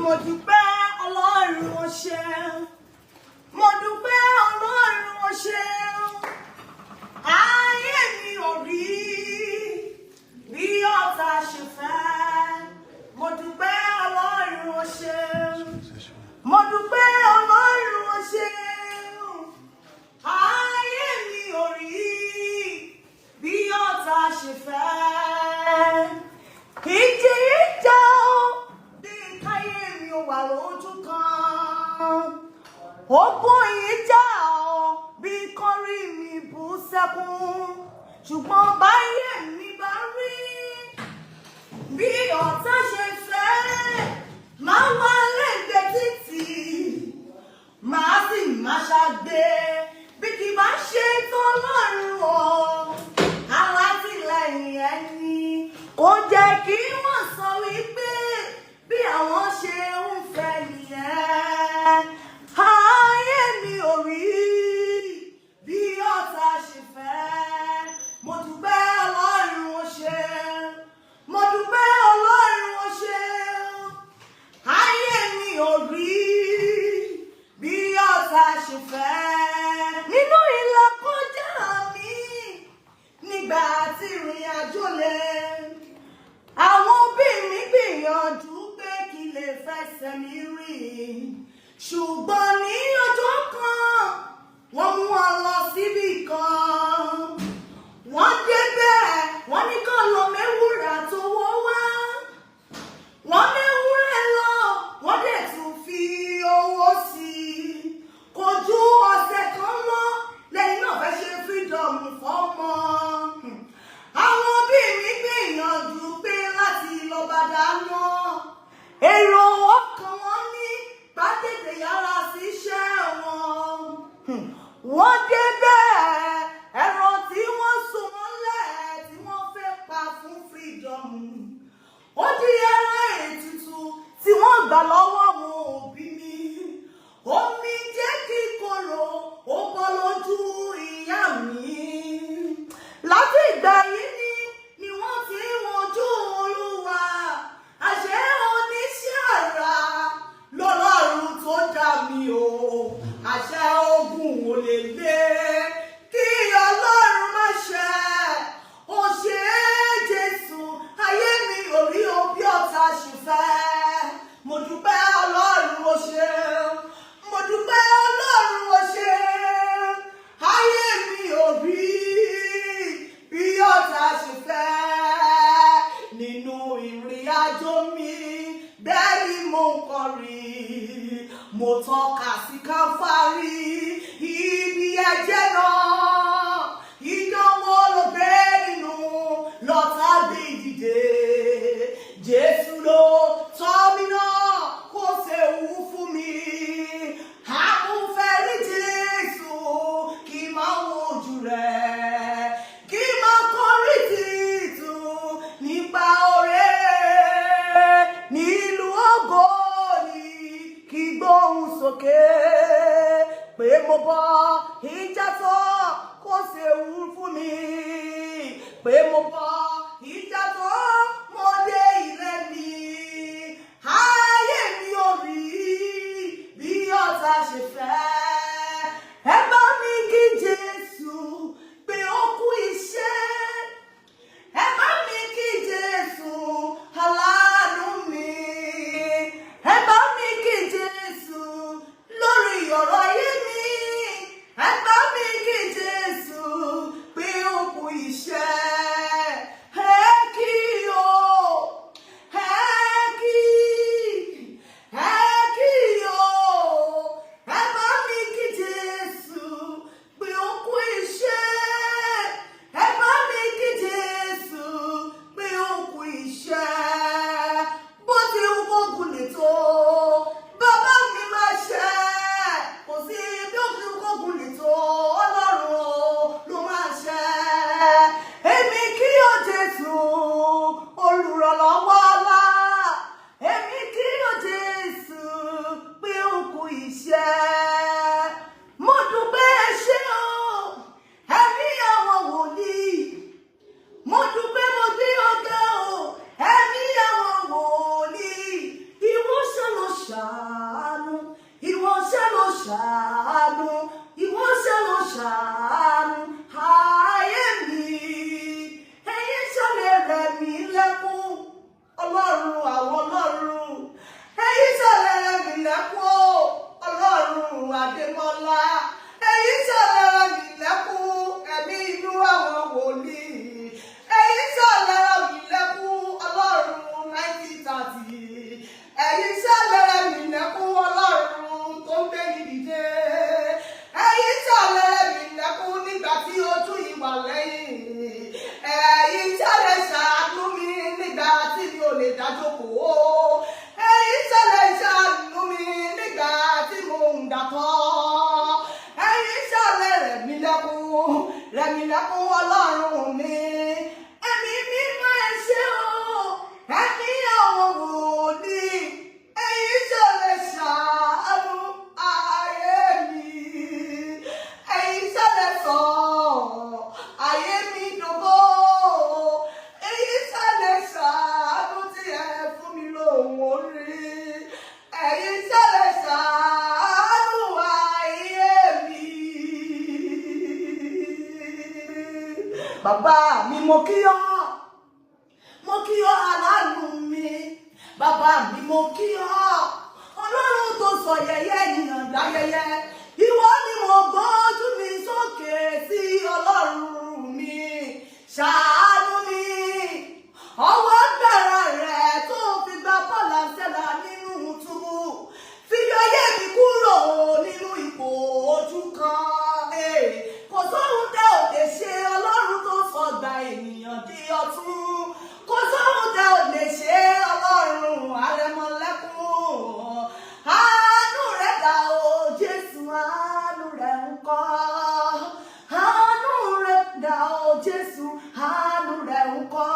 Mo dúpẹ́ Ọlọ́run o ṣeun. Mo dúpẹ́ Ọlọ́run o ṣeun. Ayé mi ò rí bí ọ̀tá ṣe fẹ́. Mo dúpẹ́ Ọlọ́run o ṣeun. Mo dúpẹ́ Ọlọ́run o ṣeun. Ayé mi ò rí bí ọ̀tá ṣe fẹ́. Ìjì ìjà bí káyé mi ò wà lójú kan. Ogun ìjà bí kọ́rí mi bú sẹ́kún. Ṣùgbọ́n báyé mi bá rí bí ọ̀tá ṣe fẹ́. Máa wá lẹ́gbẹ̀ẹ́ títì, máa sì máa ṣàgbé bí kì bá ṣe tó lọ́rùn o. Alátìlẹ́yìn ẹni kò jẹ́ kí wọ́n sọ wípé bí àwọn ṣe ń fẹ́ nìyẹn. Ayé mi ò rí bí ọ̀tá ṣe fẹ́. Mo dúpẹ́ Ọlọ́run o ṣeun. Mo dúpẹ́ Ọlọ́run o ṣeun. Ayé mi ò rí bí ọ̀tá ṣe fẹ́. Nínú ìlàkọjá mi nígbà tí ìrìn àjò lè. Àwọn òbí mi gbìyànjú pé kí lè fẹsẹ̀ mi rìn. Ṣùgbọ́n ní ọjọ́ kan, wọ́n mú wọn lọ síbì kan. Wọ́n débẹ̀, wọ́n ní kán lọ mẹ́wúrà tó wọ́ wá. Wọ́n mẹ́wúrẹ́ lọ, wọ́n dẹ̀ tún fi owó sí i. Kò ju ọ̀sẹ̀ kan lọ, lẹ́yìn náà fẹ́ ṣe freedom fọ́mọ. Àwọn òbí mi gbìyànjú pé láti lọ bá dáná. Èrò ọkàn wọn ní bá tètè yára síṣẹ́ wọn. Wọ́n débẹ̀, ẹran tí wọ́n sùn mọ́lẹ̀ tí wọ́n fẹ́ pa fún freedom. Ó di ẹran ètùtù tí wọ́n gbà lọ́wọ́ wọn òbí mi. Omi jẹ́ kíkorò ó bọ́ lójú ìyá mi. Láti ìgbà yìí ni wọ́n ti ń wojú Olúwa. Àṣẹ oníṣẹ́ àrà lọ́lọ́run tó dá mi o. Àṣẹ ogun ò lè lé kí Ọlọ́run má ṣe. Ó ṣe Jésù, ayé mi ò rí o bí ọ̀tá ṣe fẹ́. Mo dúpẹ́ Ọlọ́run o ṣeun. Mo dúpẹ́ Ọlọ́run o ṣeun. Ayé mi ò rí bí ọ̀tá ṣe fẹ́. Nínú ìrìn àjò mi bẹ́ẹ̀ ni mo ń kọrin. Mo tọ́ka sí Káfárì, ibi ẹ̀jẹ̀ náà. Ìdánwò ló gbé nínú lọ́tà bí dìde. Jésù ló tọ́ mi náà kó séwu fún mi. Àmúfẹ́ rí Jésù kí máa wojú rẹ̀. Kí máa kọrin títún nípa oore. Nílùú ògo ni kí gbóhùn sókè pé mo bọ́ ìjà tó ṣàánú, ìwọ ṣe ló ṣàánú ayé mi. Ẹ̀yin ṣọlẹ̀ rẹ̀ mí lẹ́kún, Ọlọ́run àwọn ọlọ́run. Ẹ̀yin ṣọlẹ̀ rẹ̀ mí lẹ́kún, Ọlọ́run Adémọ́lá. Ẹ̀yin ṣọlẹ̀ rẹ̀ mí lẹ́kún, ẹ̀mí inú àwọn wòlíì. Ẹ̀yin ṣọlẹ̀ rẹ̀ mí lẹ́kún, Ọlọ́run 1930. Ẹ̀yin ṣọlẹ̀ rẹ̀ mí lẹ́kún, Ọlọ́run tó ń gbé ní dìde. Ẹ̀yin ṣọlẹ̀ rẹ̀ mí lẹ́kún nígbà tí ojú ìwà lẹ́yìn. Ẹ̀yin ṣọlẹ̀ ṣàánú mi nígbà tí mi ò lè dájókòó. Ẹ̀yin ṣọlẹ̀ ṣàánú mi nígbà tí mo ń dàtọ́. Ẹ̀yin ṣọlẹ̀ rẹ̀ mí lẹ́kún Ọlọ́run mi. Ẹ̀mí mímọ́ ẹ ṣé o, ẹ̀mí àwọn wòlíì. Ẹ̀yin ṣọlẹ̀ ṣàánú ayé mi. Ẹ̀yin ṣọlẹ̀ sọ ayé mi dògbò. Ẹ̀yin ṣọlẹ̀ ṣàánú tí ẹ fún mi lóhùn orí. Ẹ̀yin ṣọlẹ̀ ṣàánú ayé mi. Bàbá mi mo kí ọ aláàánú mi. Bàbá mi mo kí ọ, Ọlọ́run tó sọ yẹ̀yẹ́ ènìyàn dáyẹyẹ. Ìwọ ni mo gbójú mi sókè sí, Ọlọ́run mi. Ṣàánú mi, ọwọ́ agbára rẹ̀ tó fi gba Paul Àṣẹlà nínú túbú. Fi ayé mi kúrò nínú ipò ojú kan. Kò sóhun tẹ́ ò lè ṣe, Ọlọ́run tó sọgbà ènìyàn di ọ̀tun. Kò sóhun tẹ́ ò lè ṣe, Ọlọ́run arẹmọlẹ́kún. Àánú rẹ̀ dà o Jésù, àánú rẹ̀ ńkọ́. Àánú rẹ̀ dà o Jésù, àánú rẹ̀ ńkọ́.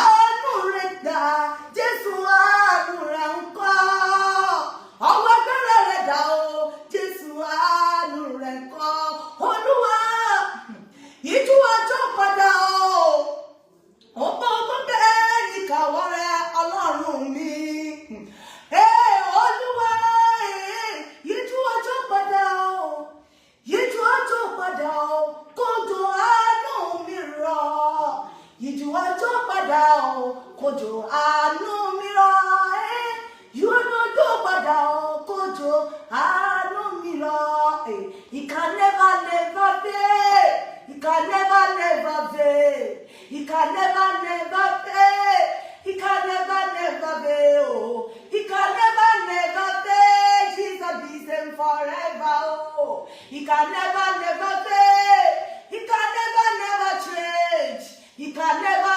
Àánú rẹ̀ dà Jésù, àánú rẹ̀ ńkọ́. Ọwọ́ agbára rẹ̀ dà o Jésù, àánú rẹ̀ ńkọ́. Olúwa, ìjú ọjọ́ padà o. Ọ̀pọ̀ ọgbọ́n bẹ́ẹ̀ ní kàwọ́ rẹ̀ Ọlọ́run mi. Olúwa, ìjú ọjọ́ padà o. Ìjú ọjọ́ padà o. Kójò àánú mi rọ̀. Ìjú ọjọ́ padà o. Kójò àánú mi rọ̀. Ìjú ọjọ́ padà o. Kójò àánú mi rọ̀. It can never fail. It can never fail. It can never fail. It can never fail. Oh, He can never fail. Jesus be same forever. Oh, He can never fail. He can never change. He can never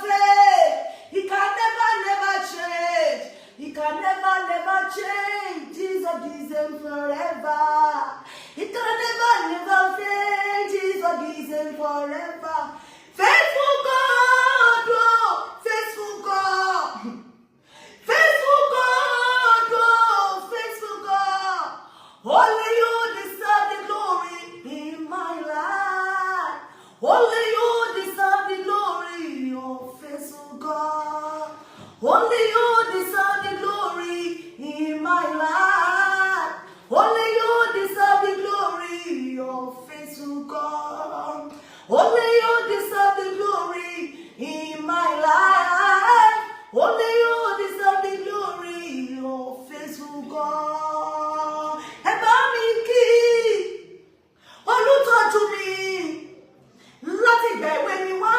fail. He can never change. He can never change. Jesus be same forever. He can never fail. Jesus be same forever. Faithful God, oh, faithful God. Faithful God, oh, faithful God. Only you deserve the glory in my life. Only you deserve the glory, oh, faithful God. Only you deserve the glory in my life. Only you deserve the glory, oh, faithful God. Only you deserve the glory in my life. Only you deserve the glory, oh, faithful God. Ẹ bá mi kí olùtọ́jú mi láti ìgbà èwe mi wá,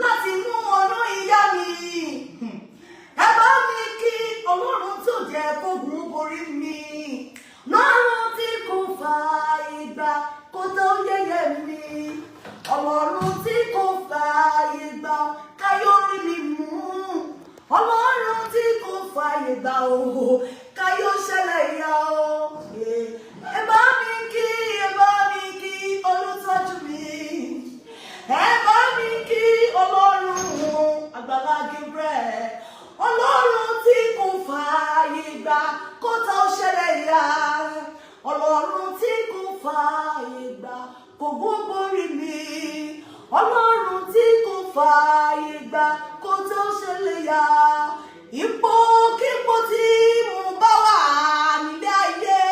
láti inú ọ̀nà ìyá mi. Ẹ bá mi kí Ọlọ́run tó jẹ́ kógun borí mi. Lọ́run tí kò fààyè gbà kó tó yẹ̀yẹ́ mi. Ọlọ́run tí kò fààyè gbà káyọ̀ rí mi mú. Ọlọ́run tí kò fààyè gbà o káyọ̀ ṣẹlẹ̀ yá o. Ẹ bá mi kí olùtọ́jú mi. Ẹ bá mi kí Ọlọ́run Àgbàlá Gabriel. Ọlọ́run tí kò fààyè gbà kó tó ṣẹlẹ̀ yá. Ọlọ́run tí kò fààyè gbà kó gbogbo rí mi. Ọlọ́run tí kò fààyè gbà kó tó ṣẹlẹ̀ yá. Ipòkípò tí mo bá wà nílé ayé.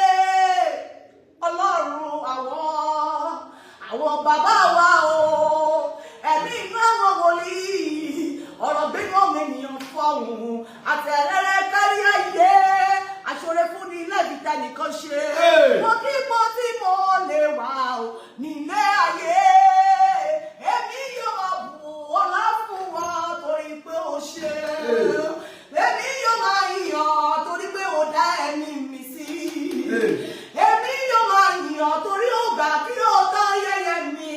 fọ̀hún àtẹ̀rẹ́rẹ́ kárí ayé aṣọ́rẹ́ fún ní ilé ìbíta nìkan ṣe mo kí mo tí mo lè wà ó nílé ayé èmi yóò bù ọlá fún wa torí pé ó ṣe èmi yóò máa yàn torí pé ó dá ẹ̀mí mi sí èmi yóò máa yàn torí ó gbà kí ó tán yẹyẹ mi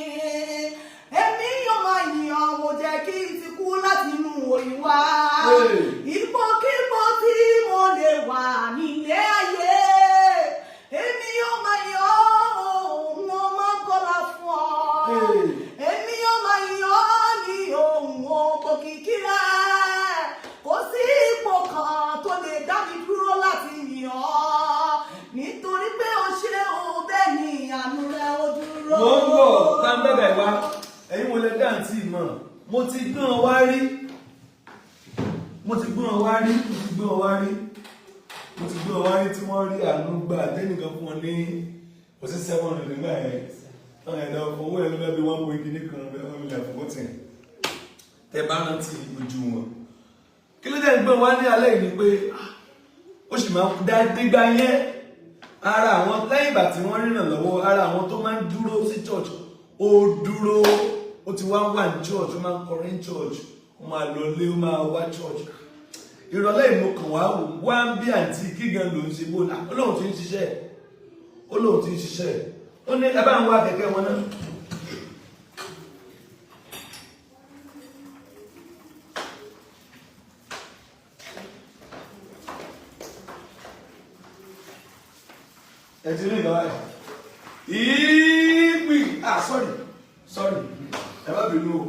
èmi yóò máa yàn mo jẹ́ kí n ti kú láti inú òyìn wá ipòkípò tí mo lè wà nílé ayé èmi yóò máa yàn òun ọmọ kọlá fún ọ èmi yóò máa yàn ní òun òkìkí rẹ kò sí ipò kan tó lè dá mi dúró láti yàn ọ́ nítorí pé ó ṣe òun bẹ́ẹ̀ ni àánú rẹ̀ ó dúró. mo ń bọ̀ tá ń bẹ̀bẹ̀ wá ẹ̀yin wọlé dáǹtì mọ̀ mo ti gbọ́n wá rí tí wọ́n rí àánú gbà tẹ́nìkan fún wọn ní òsì 700 nígbà yẹn táwọn ẹ̀dá owó ẹ̀ ló bẹ́ẹ̀ bí wọ́n pín kíní kan bẹ́ẹ̀ wọ́n mílíọ̀nù fún tì tẹ bá rántí ojú wọn kí ló dé gbọ́n wá ní alẹ́ yìí ni pé ó sì máa dá dígbà yẹn ara àwọn lẹ́yìn ìgbà tí wọ́n rìnà lọ́wọ́ ara àwọn tó máa ń dúró sí church ó dúró ó ti wá wà ní church ó máa ń kọrin church ó máa lọ lé ó máa wá church ìrọ̀lẹ́ ìmọ̀kàn wá ń bí àǹtí kí gan ló ń ṣe bó olóhùn tí ń ṣiṣẹ́ ó ní ẹ bá ń wá kẹ̀kẹ́ wọn náà. ẹ ti rí ìgbà ìpì sorry ẹ má bínú o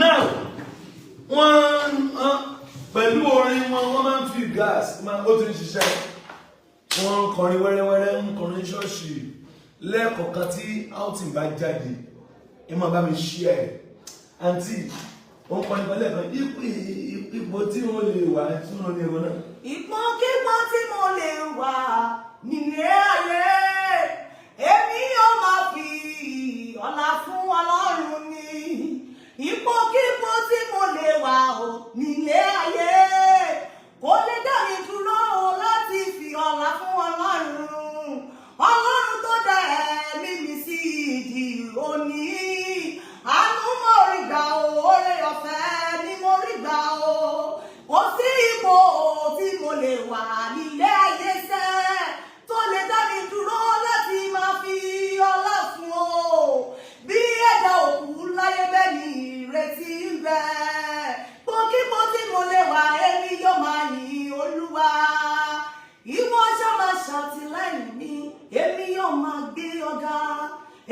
now wọ́n pẹ̀lú orin wọn wọ́n máa ń fi gas ó ti ń ṣiṣẹ́ wọ́n ń kọrin wẹ́rẹ́wẹ́rẹ́ ń kọrin ṣọ́ọ̀ṣì lẹ́ẹ̀kọ̀ọ̀kan tí outing bá jáde ẹ máa bá mi ṣí ẹ̀ àǹtí wọ́n kọrin pẹ̀lú ẹ̀kan ipò tí wọ́n lè wà tí wọ́n ní ẹ̀rọ náà. Ipòkípò tí mo lè wà nílé ayé èmi yóò máa fi ọlá fún Ọlọ́run ni ipòkípò tí mo lè wà ó nílé ayé kò lè dá mi dúró láti fi ọlá fún Ọlọ́run tó dá ẹ̀mí mi sí ìdí òní àánú mo rí gbà ó oore ọ̀fẹ́ ni mo rí gbà ó kò sí ipò tí mo lè wà nílé ayé sẹ́ tó lè dá mi dúró láti máa fi ọlá fún ọ bí ẹ̀dá òkú láyé bẹ́ẹ̀ ni ìrètí ń bẹ ipòkípò tí mo lè wà èmi yóò máa yìn Olúwa ìwọ ṣá máa ṣàtìlẹ́yìn mi èmi yóò máa gbé ọ̀gá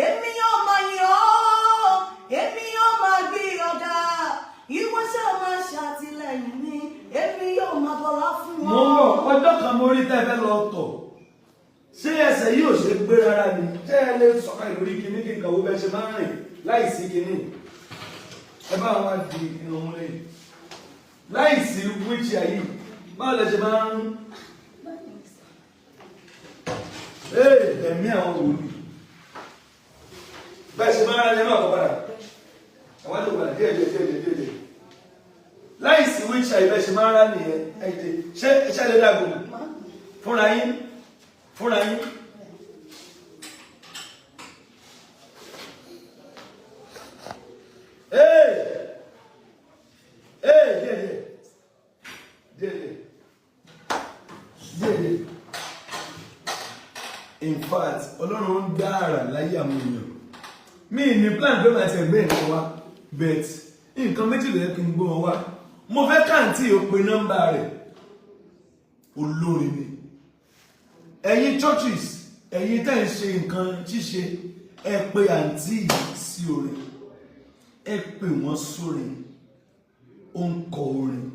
èmi yóò máa yìn ọ́ èmi yóò máa gbé ọ̀gá ìwọ ṣá máa ṣàtìlẹ́yìn mi èmi yóò máa bọlá fún ọ. mo ń bọ̀ ọjọ́ kan mo rí tẹ́fẹ́ lọ tọ̀ ṣé ẹsẹ̀ yìí ò ṣe gbé rárá ni ṣé ẹ lè sọ̀ka ìlórí kíní kí nǹkan wo bẹ́ẹ̀ ṣe máa ń rìn láìsí kíní ẹ bá wọn di inú wọn lẹ́yìn láìsí wíìchì ayé báwo lẹ ṣe máa ń ẹ̀mí àwọn wòlíì bẹ́ẹ̀ ṣe máa ń rán ẹni náà kọ́ padà àwọn àti òkúta díẹ̀ láìsí wíṣà ìbẹ́ ṣe máa ń rán nìyẹn ẹ̀jẹ̀ ṣé lè dàgbò fúnra yín díẹ̀ in fact Ọlọ́run ń dá àrà láyé àwọn èèyàn mi ní plan pé màá ti ẹgbẹ́ nǹkan wá but nǹkan méjì ló yẹ kí n gbọ́ wọn wá mo fẹ́ káàntì ò pe nọ́mbà rẹ̀ olórin ni ẹ̀yin churches ẹ̀yin tẹ́ ń ṣe nǹkan ṣíṣe ẹ pe àǹtí sí orin ẹ pè wọ́n sórin ó ń kọ orin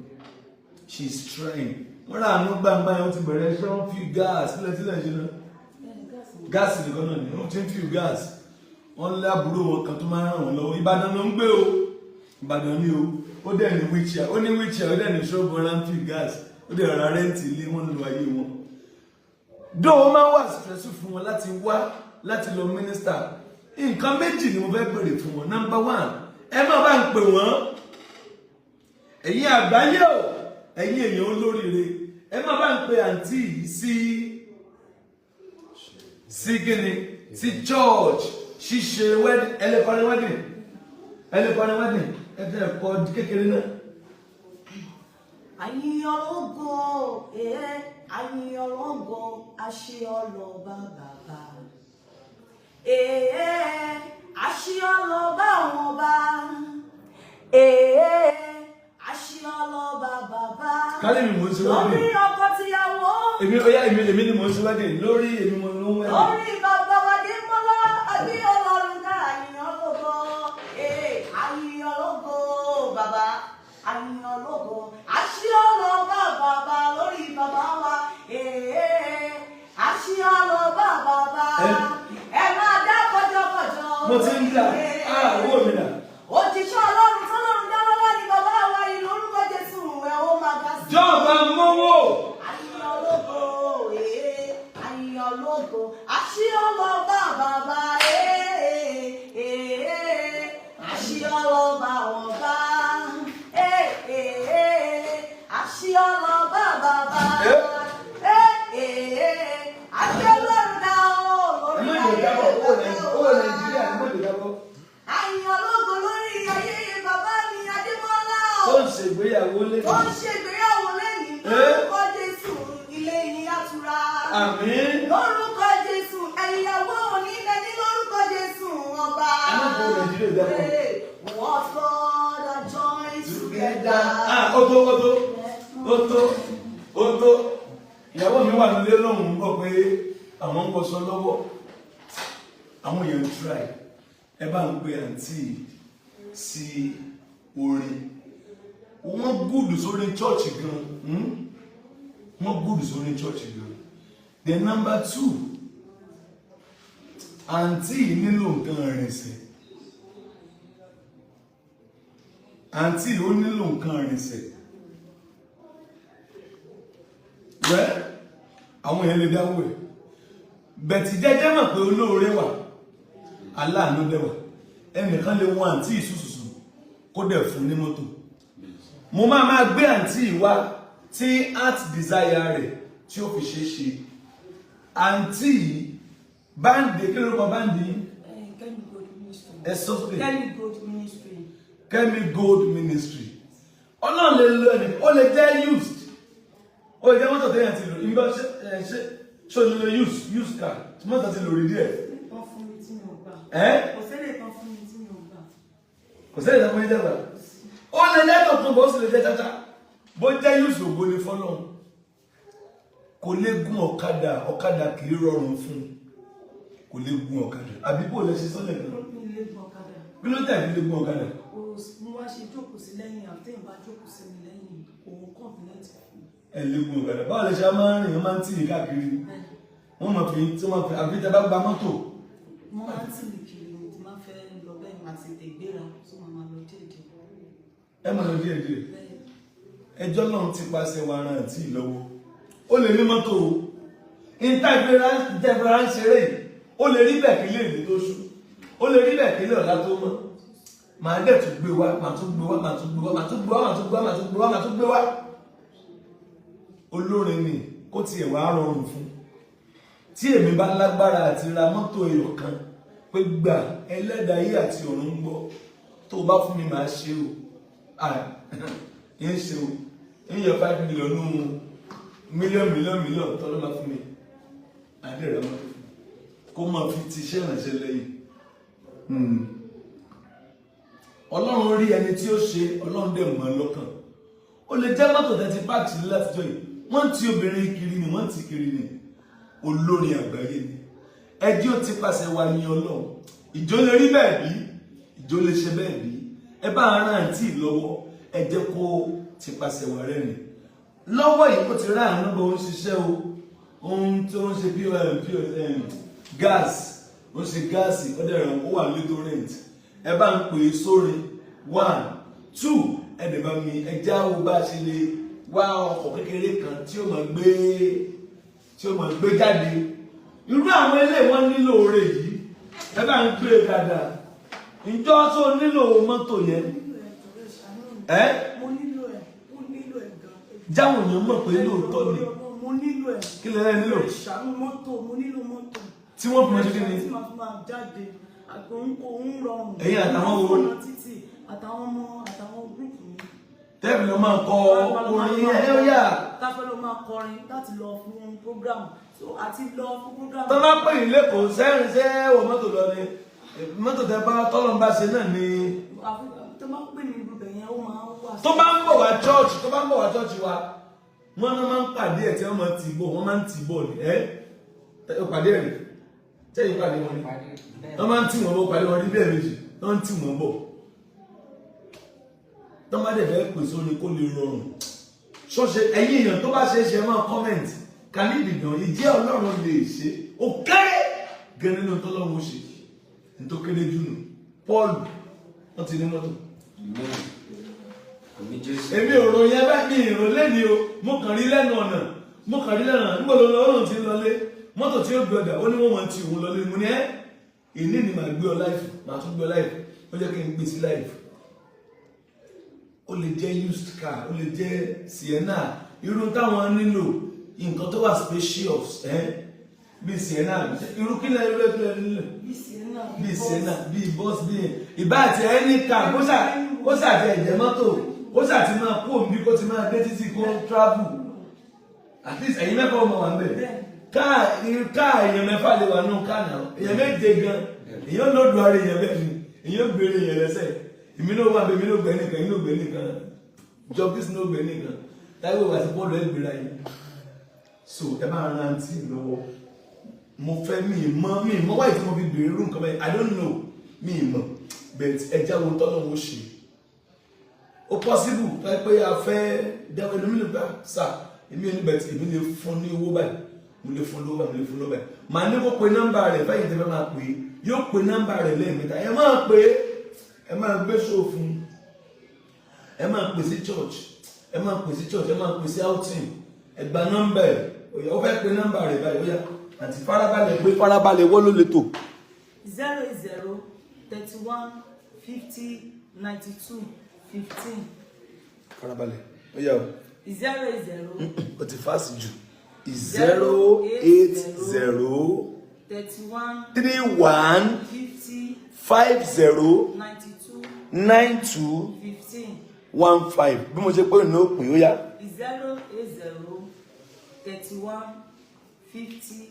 she is trying wọ́n rà àánú gbangba yẹn wọ́n ti bẹ̀rẹ̀ ṣé wọ́n fi gas sílẹ̀ ṣe náà gáàsì nìkan náà ni wọ́n ti ń fi gas wọ́n lé àbúrò wọn kan tó máa ń ràn wọ́n lọ́wọ́ Ìbàdàn ló ń gbé o Ìbàdàn ni o ó dẹ̀ ní wheelchair ó dẹ̀ ní ṣọ́ọ̀bù rántí gas ó dẹ̀ ra rẹ́ǹtì ilé wọn lo ayé wọn dó o máa wà stressful fún wọn láti wá láti lọ mínísítà nǹkan méjì ni mo fẹ́ bèrè fún wọn number one ẹ má bá ń pè wọ́n ẹ̀yin àgbáyé o ẹ̀yin èèyàn olóríire ẹ má bá ń pe àǹtí yìí sí kíni sí church ṣíṣe wedding ẹlẹ́kọ̀ọ́ni wedding ẹ̀fẹ̀ ẹ̀kọ́ kékeré náà. Àyìnlógo àyìnlógo àṣìọlọ́ba bàbá àṣìọlọ́ba àwọn ọba àṣìọlọ́ba bàbá. Kálí mi mò ń ṣe wedding. Lórí ọkọ tíyàwó. Èmi ni mò ń ṣe wedding lórí èmi mo ló ń wedding. Lórí bàbá wa dé mọ́lá àbí ọlọ́run ká àyìnlógo àyìnlógo bàbá. Àyìnlógo àṣìọlọ́ba bàbá lórí bàbá wa àṣìọlọ́ba bàbá ẹ máa dá kọjọkọjọ. Mo ti ń dà owó mi dà. Òjíṣẹ́ ọlọ́run tọ́lọ́run dá lọ́lá ní bàbá wa yìí lórúkọ Jésù ẹ̀ ó máa ga sí. Jọba mọ́wọ́. Àyìnlógo àyìnlógo àṣìọlọ́ba bàbá àṣìọlọ́ba ọba. Àṣìọlọ́ba bàbá àṣìọlọ́dà olórí ayé Àyìnlógo lórí ayé bàbá mi Adémọ́lá tó ń ṣègbéyàwó lẹ́yìn lórúkọ Jésù ilé yìí àtúrà àmín lórúkọ Jésù ẹ̀yàwó onílẹ̀ ní lórúkọ Jésù ọba what God has joined together. Ó tó ìyàwó mi wà nílé lóhùn ń bọ̀ pé àwọn ń kọsọ lọ́wọ́ àwọn èèyàn try ẹ bá ń pe àǹtí sí orin wọ́n gùdù sórí chọ́ọ̀chì gan then number 2 àǹtí nílò nǹkan rìnsẹ̀ àwọn èèyàn lè dáwọ́ ẹ̀ bẹ̀tì jẹ́jẹ́ mọ̀ pé olóore wà aláàánú dẹ̀wà ẹnìkan lè wọ́n àǹtí ìsúsùsù kó dẹ̀ fún ní mọ́tò mo máa gbé àǹtí ìwá tí art desire rẹ̀ tí ó fi ṣe àǹtí báńdì kí lórúkọ báńdì Kemi Gold Ministry ọlọ́run lè lo ẹni ó lè jẹ́ used ó lè jẹ́ mọ́tò tẹ́yàn ti lò ìgbà ṣe lè lo used car tí mọ́tò ti lò rí díẹ̀. Kò sẹ́lẹ̀ kan fún mi tí mi ò gbà. Kò sẹ́lẹ̀ kan fún mi tí mi ò gbà. Ó lè lẹ́tọ̀ kan bó sì lè jẹ́ tata bó jẹ́ used ògbó ni fọ́lọ́run kò lè gun ọ̀kadà kì í rọrùn fún kò lè gun ọ̀kadà àbí bó lè ṣe sọ́lẹ̀ kan. Bí ló tẹ̀ lè gun ọ̀kadà. Mo wá ṣe jókòó sí lẹ́yìn àti ìbá jókòó sí mi lẹ́yìn òun kọ́ńtínẹ́ẹ̀tì fún mi. Ẹ lè gun ọ̀kadà báwo lè ṣe máa ń rìn máa ń tì í káàkiri wọ́n mọ̀ fi tí wọ́n fi àbí tẹ bá gba mọ́tò. Mo máa ń tì mí kiri ni tí máa fẹ́ lọ bẹ́ẹ̀ máa ti tẹ̀gbéra tó máa lọ déédéé. Ẹ máa lọ déédéé. Ẹjọ́ náà ti pàṣẹ wa ran àti ìlọ́wọ́ ó lè ní mọ́tò o ìtàgbéra ń ṣeré ó lè rí bẹ́ẹ̀ kí lè ní tó ṣú ó lè rí bẹ́ẹ̀ kí lè ọ̀la tó mọ́ màá dẹ̀ tún gbé wá màá tún gbé wá olórin ni kó tiẹ̀ wá rọrùn fún tí èmi bá lágbára àti ra mọ́tò ẹyọ kan pé gbà ẹlẹ́dàáyé àti ọ̀run ń gbọ́ tó bá fún mi máa ṣe o yẹn ṣe o yẹn yọ 5 mílíọ̀nù tọ́lọ́ máa fún mi àdéhùn mọ́tò kó máa fi ti iṣẹ́ ìrànṣẹ́ lẹ́yìn. Ọlọ́run rí ẹni tí ó ṣe Ọlọ́run dẹ̀ mọ́ lọ́kàn ó lè jẹ́ mọ́tò tẹ́tí páàkì ní látijọ́ yìí wọ́n ti obìnrin kiri ni wọ́n ti kiri ni olórin àgbáyé ni ẹjọ́ ti pàṣẹ wa ní Ọlọ́run ìjọ lè rí bẹ́ẹ̀ bí ìjọ lè ṣe bẹ́ẹ̀ bí ẹ bá ara àǹtí lọ́wọ́ ẹ jẹ́ kó ti pàṣẹ wa rẹ̀ ni lọ́wọ́ yìí kó ti rá àánú bó ń ṣiṣẹ́ o ohun tó ń ṣe gas ó ṣe gáàsì ó dẹ̀ rẹ̀ ó wà létò rent ẹ bá ń pè é sórí 1 2 ẹ̀dẹ̀ bá mi ẹjá wo bá ṣe lè wá ọkọ̀ kékeré kan tí ó máa gbé jáde irú àwọn ilé wọn nílò oore yìí ẹ bá ń gbé dáadáa ìjọ tó nílò mọ́tò yẹn jáwọn èèyàn mọ̀ pé lóòótọ́ ni. Mo nílò ẹ̀. Kí lẹ nílò? Ìṣàánú mọ́tò, mo nílò mọ́tò. Tí wọ́n fi mọ́ ṣe kí ni? Tí màá fi máa jáde, òun rọrùn. Ẹ̀yin àtàwọn wo? Títì, àtàwọn ọmọ, àtàwọn gúrùpù mi. Tẹ́ẹ̀bì lọ máa kọ orin ẹ̀ ó yà. Táfẹ́ ló máa kọrin láti lọ fún program. So àti lọ fún program. Tó bá pè ní lẹ́kọ̀ọ́ sẹ́rìn sẹ́ wọ mọ́tò lọ ni. Mọ́tò tẹ bá tọ́lọ́ ń bá ṣe náà ni. Tó bá pè ní ibùbẹ̀ yẹn ó máa wà. Tó bá ń bọ̀ wá church wa, wọ́n náà máa ń pàdé ẹ̀ tí wọ́n máa ń tì bọ̀, wọ́n máa ń tì bọ̀ ni. Pàdé ẹ̀ rẹ̀. Tẹ́yìn pàdé wọn ni. Wọ́n máa ń tì wọ́n bọ̀, pàdé wọn ní bí ẹ̀mejì. Wọ́n ń tì wọ́n bọ̀. Tó bá dẹ̀ fẹ́ pèsè orin kó lè rọrùn. Ṣọ́ṣe ẹ̀yin èèyàn tó bá ṣe é ṣe máa comment. Kàníbìdàn ìjẹ́ Ọlọ́run lè ṣe. Ó kéré gan nínú tọ́lọ́run ṣe. Ní tó kéré jù nù. Paul wọ́n ti ní mọ́tò. Èmi ò ròyìn ẹgbẹ́ mi ìrọ̀lẹ́ ni o. Mo kàn rí lẹ́nu ọ̀nà. Nígbà tó lọ ọ̀run ti ń lọlé. Mọ́tò tí ó gbé ọ̀dà ó ní wọ́n mọ̀ tí òun lọlé. Mo ní ìní ni màá gbé ọ láìfù. Màá tún gbé ọ láìfù. Ó jẹ́ kí n gbé sí láìfù. Ó lè jẹ́ used car, ó lè jẹ́ Sienna, irú táwọn nílò nǹkan tó wà spacious, bí Sienna, irú kí lẹ́ irú ẹ̀kọ́ nílò? Bí Sienna, bí bus, bí ìbá àti any car, kó sàti ẹ̀jẹ̀ mọ́tò, kó sàti máa kó omi kó ti máa dé títí kó travel. At least ẹ̀yin mẹ́fà ọmọ wà ń bẹ̀. Káà èèyàn mẹ́fà lè wà nù káà náà, èèyàn méje gan, èèyàn lòdù ara èèyàn bẹ́ẹ̀ ni, èèyàn gbèrè èèyàn lẹ́sẹ̀. Èmi ló wà bẹ́ẹ̀ mi ló gbẹ nìkan, èmi ló gbẹ nìkan, Jọ́bísì ló gbẹ nìkan, táyé wà sí bọ́ọ̀lù ẹgbẹ̀rẹ̀ yìí. So ẹ máa ran àǹtí lọ́wọ́. Mo fẹ́ mi mọ́ wáyé tí mo fi bèrè irú nǹkan bẹ́ẹ̀, I don't know, mi mọ̀, but ẹja wo tọ́lọ̀ wo ṣe. Ó possible pé a fẹ́ dẹ́wọ́ ẹnu mi lè gbà sà, èmi ò ní bẹ̀tì, èmi lè fún ní owó báyìí, mo lè fún lówó báyìí. Màá ní kó pe nọ́mbà rẹ̀ báyìí tẹ́ fẹ́ máa pè é, yóò pe nọ́mbà rẹ̀ lẹ́ẹ̀mẹ́ta, ẹ máa pè é. Ẹ máa gbé show fún, ẹ máa pè sí church, ẹ máa pè sí outing, ẹ gba nọ́mbà ẹ̀, ó fẹ́ pe nọ́mbà rẹ̀ báyìí, ó yá àti farabalẹ̀ wọ́n ló lè tò. 00 31 50 92 15. Farabalẹ̀, ó yá o. 00. Ó ti fásitì jù. 080 31 31 50 50 92 15. Bí mo ṣe pé ìnáwó pín ó yá. 080 31 50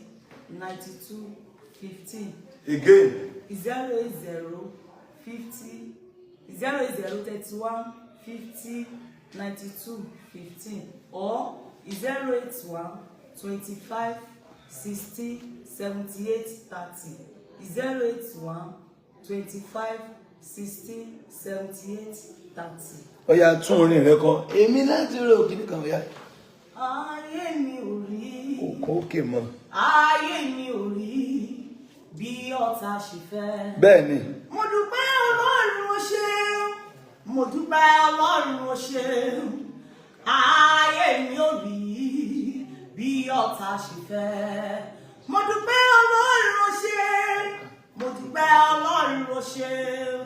92 15. Again. 080 31 50 92 15 or 081 25 60 78 30. 081 25 16 78 30. Ó yá tún orin rẹ kọ. Èmi láti rò kíní kan ó yá. Ayé mi ò rí. Òkò òkè mọ. Ayé mi ò rí bí ọ̀tá ṣe fẹ́. Bẹ́ẹ̀ni. Mo dúpẹ́ Ọlọ́run ó ṣeun. Mo dúpẹ́ Ọlọ́run ó ṣeun. Ayé mi ò rí bí ọ̀tá ṣe fẹ́. Mo dúpẹ́ Ọlọ́run ó ṣeun. Mo dúpẹ́ Ọlọ́run ó ṣeun.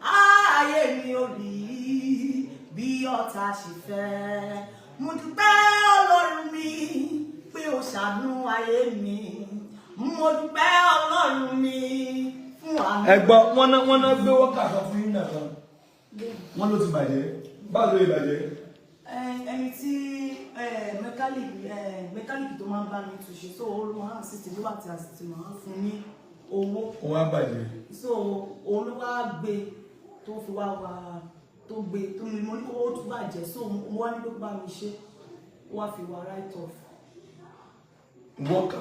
Ayé mi ò rí bí ọ̀tá ṣe fẹ́. Mo dúpẹ́ Ọlọ́run mi pé ó ṣàánú ayé mi. Mo dúpẹ́ Ọlọ́run mi fún àánú. Ẹ gbọ́ wọ́n náà gbé wọ́kà kan fún yín nìkan. Wọ́n ló ti bàjẹ́. Báwo ló yẹ bàjẹ́? Ẹni tí mẹkáníìkì tó máa ń bá mi túnṣe so òun ló máa ń sì ti ló bá ti àsìtì máa ń fún ní owó. Ó wá bàjẹ́. So òun ló wá gbé tó fi wá tó gbé tó ní mo ní owó tó bàjẹ́ so mo wá ní ló bá mi ṣe ó wá fi wá right off. Wọ́kà.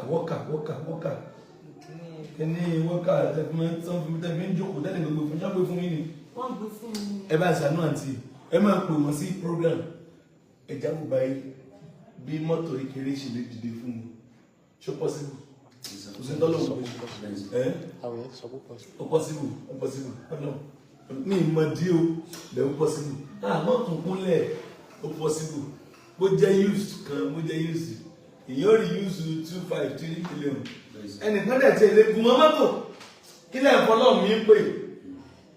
Kíní wọ́kà tẹ̀fí ń jókòó tẹ́lẹ̀ gbogbo fún ṣọ́gbé fún yín ni. Wọ́n gbé fún mi. Ẹ bá ṣàánú àǹtí, ẹ máa pè wọ́n sí program. Ẹja kò báyìí bí mọ́tò ìkéré ṣe lè dìde fún mi. Ṣó possible? Kò sí tọ́lọ̀ wọ́n. Ó possible. Mi mọ̀ dí o, lẹ́ ó possible. Àmọ́ tún kúnlẹ̀ ó possible. Bó jẹ́ used kan, bó jẹ́ used. Ìyẹn rí use 253 million. Ẹnìkan dẹ̀ tẹ̀lé gun mọ́tò. Kílẹ̀ ẹ̀fọ́ lọ́ọ̀ mi ń pè.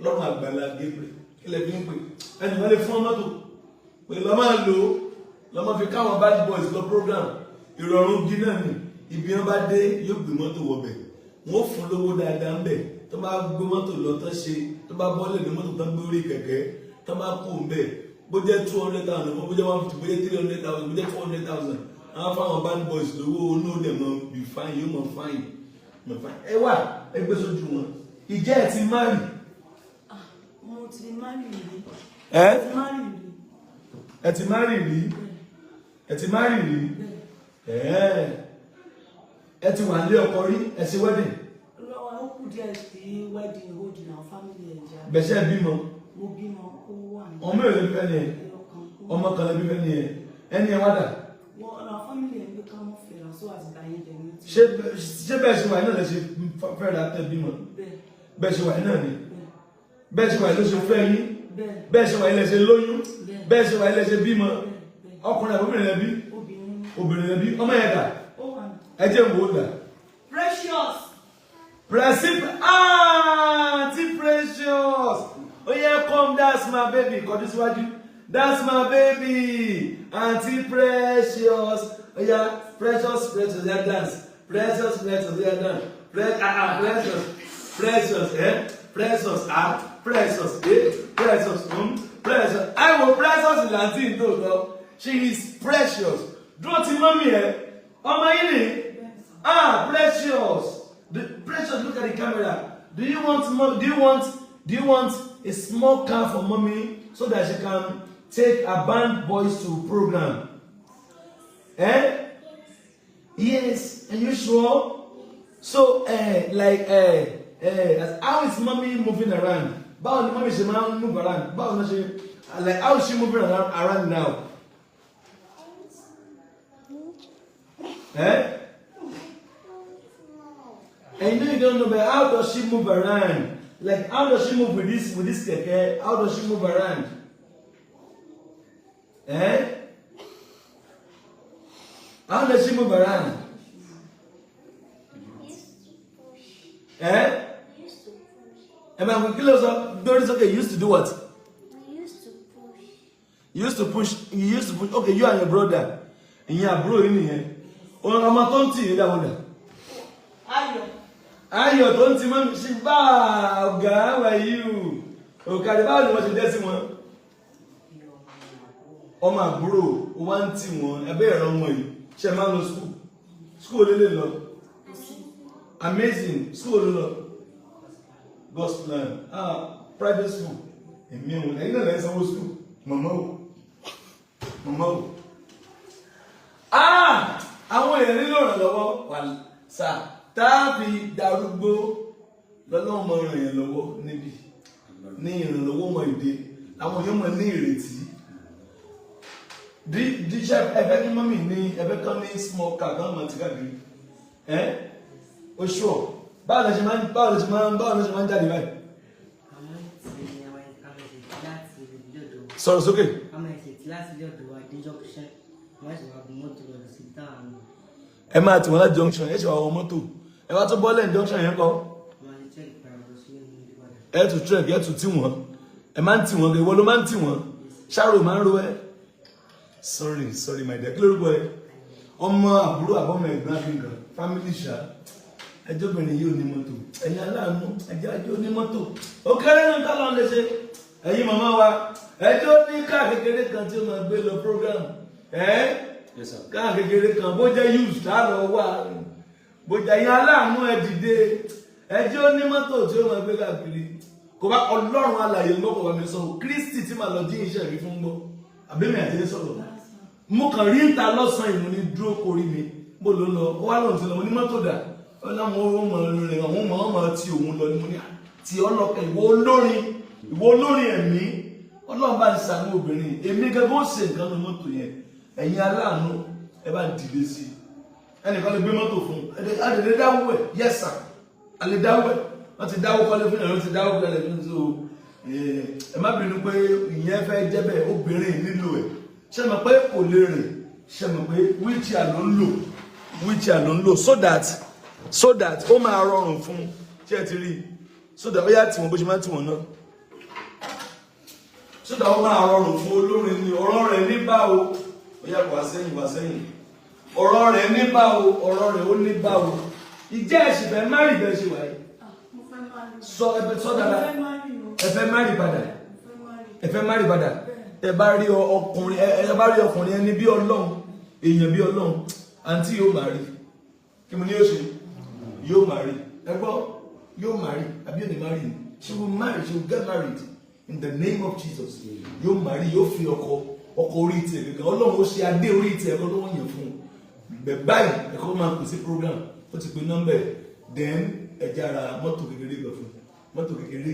Lọ́rùn àgbàlá Gabriel. Kílẹ̀ fi ń pè. Ẹnìkan lè fún mọ́tò. Pè lọ́ máa lò ó. lọ́mọ fi káwọn bad boys lọ program ìrọ̀rùn bí náà ni ibi wọn bá dé yóò gbé mọ́tò wọbẹ̀ wọ́n fún lówó dáadáa ń bẹ̀ tó bá gbé mọ́tò lọ tán ṣe tó bá bọ́lẹ̀ ní mọ́tò tán gbé orí kẹ̀kẹ́ tó bá kú ń bẹ̀ bó jẹ́ 200,000 bó jẹ́ 150 bó jẹ́ 300,000 bó jẹ́ 400,000 àwọn fáwọn bad boys lówó onóòdẹ̀ mọ́ bí fáyìn yóò mọ̀ fáyìn ẹ wà ẹgbẹ́ sójú wọn ìjẹ́ ẹ̀ ti márì. Mo ti márì rí. Ẹ ti márì rí. Ẹ ti márì rí. Ẹ ti wà ní ọkọ rí ẹ ṣe wedding. Lọ́wọ́ ó kù díẹ̀ sí wedding hold in our family ẹ̀já. Bẹ̀ṣẹ̀ bímọ. Mo bímọ ó wà ní. Ọmọ èrè bí fẹ́ ni ẹ. Ọmọ kan lè bí fẹ́ ni ẹ. Ẹni ẹ wá dà. Our family ẹ̀ ń gbé káwọn fẹ́ràn so àti báyìí dẹ̀ ní. Ṣé bẹ́ẹ̀ ṣe wà náà lè ṣe fẹ́ra tẹ bímọ? Bẹ́ẹ̀ ṣe wà náà ni. Bẹ́ẹ̀ ṣe wà ló ṣe fẹ́ yín. Bẹ́ẹ̀ ṣe wà ilẹ̀ ṣe lóyún. Bẹ́ẹ̀ ṣe wà ilẹ̀ ṣe bímọ. Ọkùnrin àbí obìnrin lẹ́bí? Obìnrin lẹ́bí. Ọmọ yẹn dà? Ẹ jẹ́ ìwò dà. Precious. Aunty Precious. Oh yeah, come dance my baby. Kọjú síwájú. That's my baby. Aunty Precious. Oh yeah, Precious, yeah, dance. Precious, yeah, dance. Precious. Precious, Precious, Precious, Precious, Precious. I will Precious in Latin, though. She is precious. Dúró ti mommy ọmọ yìí ni. Precious. Precious, look at the camera. Do you want a small car for mommy so that she can take her band boys to program? Yes. Are you sure? So, how is mommy moving around? Báwo ni mommy ṣe máa ń move around? Báwo ni ṣe, like, how is she moving around now? And you know you don't know, but how does she move around? Like, how does she move with this keke? How does she move around? How does she move around? Am I close up? It's okay. You used to do what? You used to push. Okay, you and your brother. And your bro in here. Ọmọ tó ń tì í dáwọ́ dà. Ayọ̀ tó ń tì mọ́ mi ṣe bá ọ̀gá wáyé o. Òkàdé báwo ni wọ́n ṣe dẹ́ sí wọn? Ọmọ àbúrò wá ń tì wọ́n ẹgbẹ́ ẹ̀rọ wọn yìí. Ṣé máa ń lọ school? School lè lọ. Amazing. School lè lọ. God's plan. Private school. Èmi ò ẹ̀yin náà lẹ́yìn sanwó school. Màmá o. Àwọn èèyàn nílò ìrànlọ́wọ́ wà sáà táàbì darúgbó lọ́lọ́wọ́ mọ ràn yẹn lọ́wọ́ níbi ní ìrànlọ́wọ́ mọ ìdè àwọn èèyàn mọ ní ìrètí díṣẹ́ ẹgbẹ́ ní mọ́mì ní ẹgbẹ́ kan ní small car kan mọ̀ tí káàkiri oṣù ọ̀ báwo lè ṣe máa ń jáde báyìí. Sọ̀rọ̀ sókè. Ẹ máa tì wọ́n láti junction ẹ ṣe wà wọ mọ́tò ẹ wá tó bọ́lẹ̀ ní junction yẹn kọ́ ẹ tún trek ẹ tún tì wọ́n ẹ máa ń tì wọ́n ìwọ ló máa ń tì wọ́n ṣáàrò máa ń ro ẹ. Sorry my dear kí lórúkọ ẹ ọmọ àbúrò àbọ̀mọ ẹ̀gbọ́n àfihàn family ṣá ẹjọ́ bìnrin yìí ò ní mọ́tò ẹ̀yin aláàánú ẹjọ́ ní mọ́tò ó kéré ní ká lọ́n lè ṣe ẹ̀yin màmá wa ẹjọ́ ní káà kékeré kan tí ó máa gbé lọ program káà kékeré kan bó jẹ́ youth tá lọ wà bó jẹ́ ẹ̀yin aláàánú ẹ dìde ẹjọ́ ní mọ́tò tí ó máa gbé káàkiri kò bá ọlọ́run alààyè lọ́kọ̀ bá mi sọ Kristi tí màá lọ dín iṣẹ́ mi fún gbọ́ àbẹ́mi àti ẹ sọ̀rọ̀ mo kàn rí ìta lọ́sàn-án ìmú ní dúró korí mi bó ló lọ ó wá lóun ti lọ mo ní mọ́tò dà ọlọ́run ó mọ̀ rìn àwọn ọmọ tí òun lọ ní mo ní àti ọlọ́kẹ́ ìwọ olórin ẹ̀mí ọlọ́run bá ń ṣàánú obìnrin èmi gẹ́gẹ́ ó ṣe nǹkan ní mọ́tò yẹn ẹ̀yin aláàánú ẹ bá dìde sí ẹnìkan lè gbé mọ́tò fún àdèdè dáwọ́ ẹ̀ yẹ́sà àlè dáwọ́ ẹ̀ wọ́n ti dáwọ́ kọ́lé fún ẹ̀rọ ti dáwọ́ kọ́lé fún so ẹ má bínú pé ìyẹn fẹ́ jẹ́ bẹ́ẹ̀ obìnrin nílò ẹ̀ ṣe mọ̀ pé kò lè rìn ṣe mọ̀ pé wheelchair ló ń lò so that ó máa rọrùn fún tí ẹ ti rí so that ó yá tí wọn bó ṣe máa ń tì wọn náà so that ó máa rọrùn fún olórin ní ọ̀rọ̀ rẹ̀ ní báwo ó yẹ wá sẹ́yìn ọ̀rọ̀ rẹ̀ ní báwo ọ̀rọ̀ rẹ̀ ó ní báwo ìjẹ́ ẹ̀sìn fẹ́ márì bẹ́ẹ̀ ṣe wáyé sọ dáadáa ẹ fẹ́ márì padà ẹ bá rí ọkùnrin ẹni bí Ọlọ́run èèyàn bí Ọlọ́run àǹtí yóò máa rí kí mo ní yóò ṣe yóò máa rí ẹ gbọ́ yóò máa rí àbí òní máa rí ni she will marry, she will get married in the name of Jesus yóò máa rí yóò fi ọkọ orí tiẹ̀ gẹ́gẹ́ Ọlọ́run ó ṣe adé orí tiẹ̀ ẹ̀kọ́ tó wọ́n yàn fún un bẹ́ẹ̀ báyìí ẹ̀kọ́ máa kù sí program ó ti pe nọ́mbà ẹ̀ then ẹ̀já ara mọ́tò kékeré gbọ̀ fún mọ́tò kékeré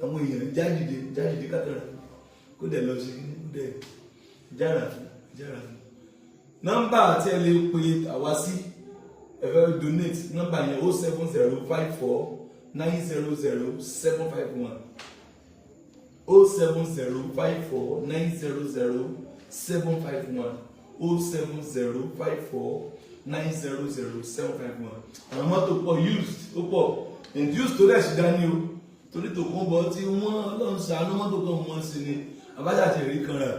àwọn èèyàn jáde kátàrà kó dẹ̀ lọ sí kó dẹ̀ jára fún nọ́mbà tí ẹ lè pe àwa sí ẹ fẹ́ donate nọ́mbà yẹn 07054900751 07054900751 07054900751 àwọn mọ́tò pọ̀ used ó pọ̀ induced tó dẹ̀ sí dání o torí tó kún bọ́ tí wọ́n Ọlọ́run ṣàánú mọ́tò kan wọ́n sí ni abájáde rí kan rà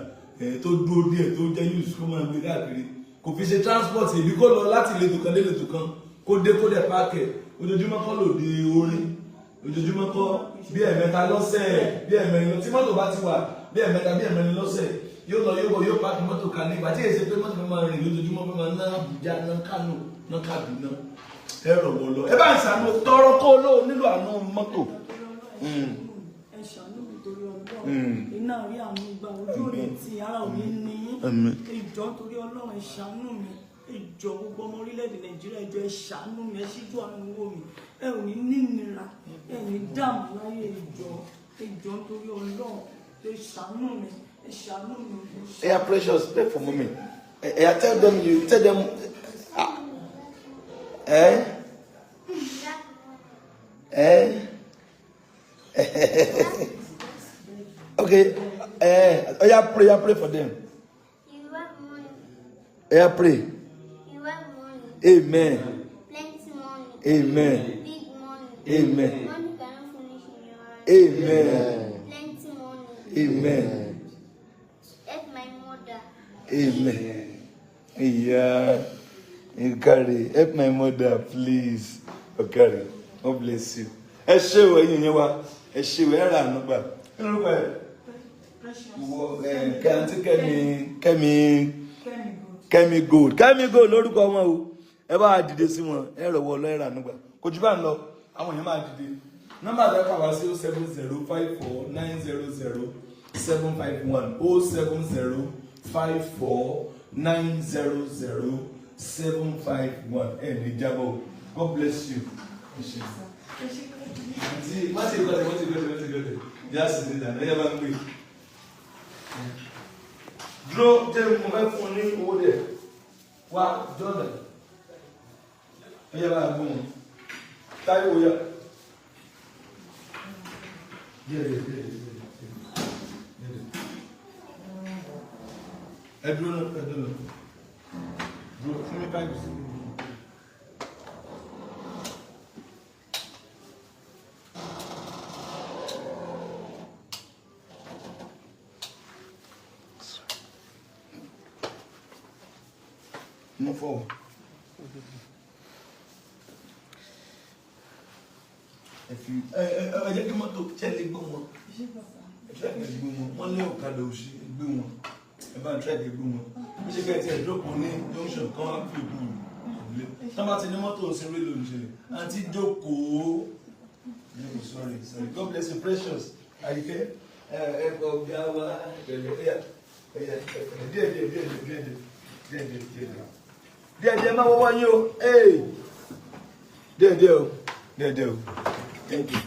tó dúró díẹ̀ tó jẹ́ used kó máa gbé káàkiri kò fi ṣe transport èbí kó lọ láti ìletò kan dé ìletò kan kó dé kó dẹ̀ páàkì ojoojúmọ́ kọ́ lòdì orin ojoojúmọ́ kọ́ bí ẹ̀mẹ́ta lọ́sẹ̀ bí ẹ̀mẹ́rin tí mọ́tò bá ti wà bí ẹ̀mẹ́ta bí ẹ̀mẹ́rin lọ́sẹ̀ yóò lọ yóò páàkì mọ́tò kan nígbà tí èsì pé mọ́tò máa rìn lójoojúmọ́ fún máa ná Àbújá ná Kánò ná Kaduna ẹ rọ̀ wọ́n lọ ẹ bá ń ṣàánú tọrọ kó lóò nílò àánú mọ́tò. ẹ ṣàánú mi torí Ọlọ́run iná rí àwọn ìgbà ojú rẹ̀ tí ara ò ní ní ìjọ torí Ọlọ́run ẹ ṣàánú mi ìjọ gbogbo ọmọ orílẹ̀-èdè Nàìjíríà ìjọ ẹ ṣàánú mi ẹ ṣíjú àánú wò mí ẹ ò ní nínira ẹ ní dààmú láyé ìjọ torí Ọlọ́run ẹ ṣàánú mi ẹ ṣàánú mi. Yeah, precious, pray for mommy. Tell them okay. Pray for them. Pray. Amen. Plenty money. Amen. Big money. Amen. Money cannot finish in your hand. Amen. Plenty money. Amen. Help my mother. Amen. Yeah. Okare, help my mother, please. Okare, God bless you. Ẹ ṣé o ẹ̀yin yẹn wa. Ẹ ṣé o ẹ ra àánú gbà. Kí ló pẹ́? Kẹ́mi Gold lórúkọ wọn o. Ẹ bá dìde sí wọn. Ẹ rọ̀wọ́ lọ ẹ ra àánú gbà. Kò jù bá ń lọ. Àwọn èèyàn máa dìde. Nọ́mbà tẹ́ kà wá sí 07054900751 07054900751 ẹ ní jábọ̀. God bless you. Má ti gbọ́dọ̀. Just sit down. Ẹ yẹ bá ń gbé. Dúró jẹ́ mo fẹ́ fún ní owó dẹ̀. Wá Jordan. Ẹ yẹ bá ń gbé wọn. Táíwò yá. Ẹ dúró náà. Dúró fún mi báyìí sí. Move forward. Ẹ jẹ́ kí mọ́tò tẹ́lẹ̀ gbé wọn. Tẹ́lẹ̀ gbé wọn. Wọ́n lé ọ̀kadà òsì gbé wọn. Ẹ bá ń tẹ́lẹ̀ gbé wọn. Bí ṣe kẹ́ẹ̀tì ẹ̀dọ́kùn ní junction kan wá fi òkú ìlú. Tọ́ba ti ní mọ́tò òsì rí lónìí ṣe. Àǹtí jókòó. Sorry. God bless you, precious. Àyíkẹ́ ọ̀gá wa díẹ̀ máa wọ́wọ́ yín o díẹ̀ o thank you.